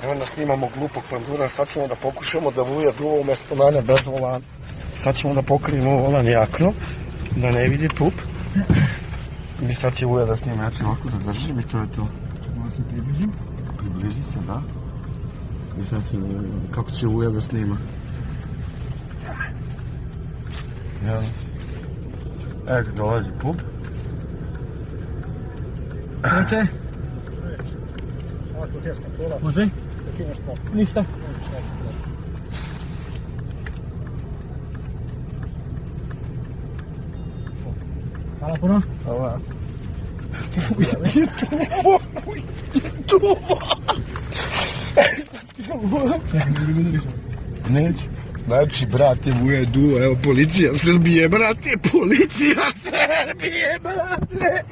Evo nas snimamo glupog pandura, sad ćemo da pokušamo da Vuja duva umjesto mene bez volana. Sad ćemo da pokrijemo volan jakno, da ne vidi pup. I sad će Vuja da snima, ja ću ovako da držim i to je to. Malo se približim. Približi se, da. I sad ćemo da vidimo kako će Vuja da snima. Evo. Evo kako dolazi pup. Može? Može? Ništa? Hvala puno. Hvala. Neću. Znači, brate, Vuja je duo, evo, policija Srbije, brate, policija Srbije, brate!